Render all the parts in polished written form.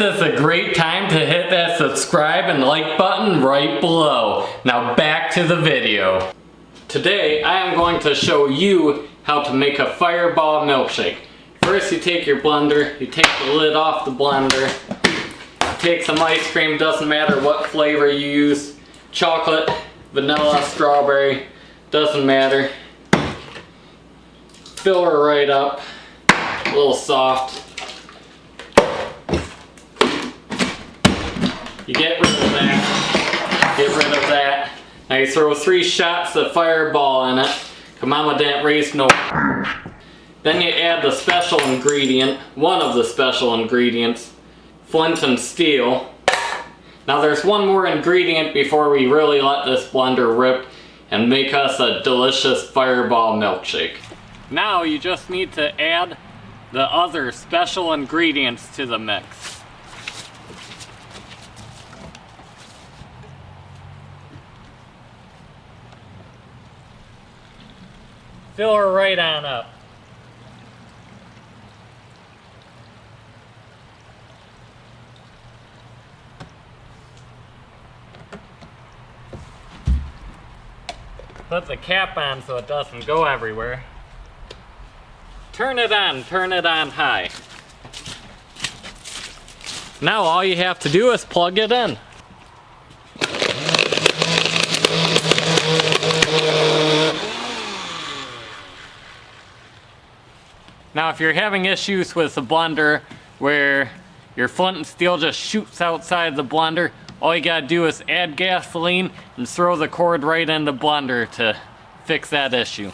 this is a great time to hit that subscribe and like button right below. Now back to the video. Today I am going to show you how to make a fireball milkshake. First you take your blender, you take the lid off the blender, you take some ice cream, doesn't matter what flavor you use, chocolate, vanilla, strawberry, doesn't matter. Fill her right up, a little soft. You get rid of that, Now you throw 3 shots of fireball in it, 'cause Mama didn't raise no. Then you add the special ingredient, one of the special ingredients, flint and steel. Now there's one more ingredient before we really let this blender rip and make us a delicious fireball milkshake. Now you just need to add the other special ingredients to the mix. Fill her right on up. Put the cap on so it doesn't go everywhere. Turn it on high. Now all you have to do is plug it in. Now if you're having issues with the blender where your flint and steel just shoots outside the blender, all you gotta do is add gasoline and throw the cord right in the blender to fix that issue.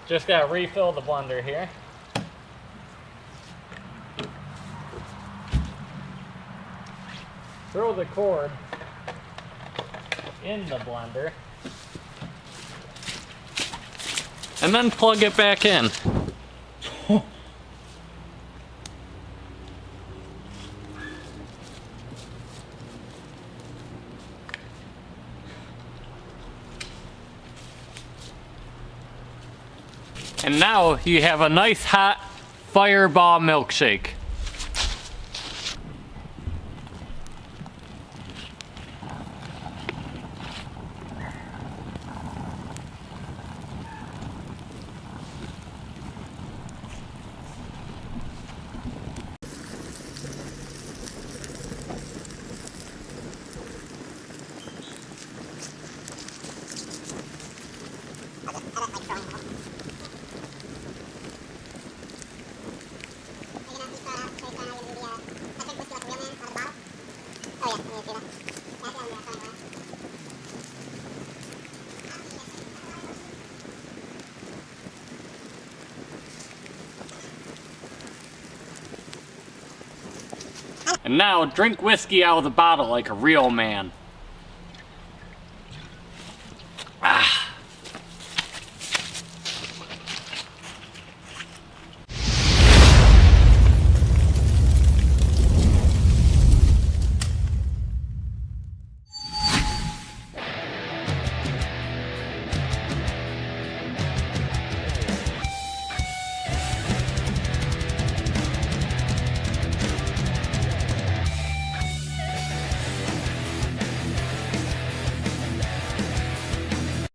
Just gotta refill the blender here. Throw the cord in the blender. And then plug it back in. And now you have a nice hot fireball milkshake. And now drink whiskey out of the bottle like a real man.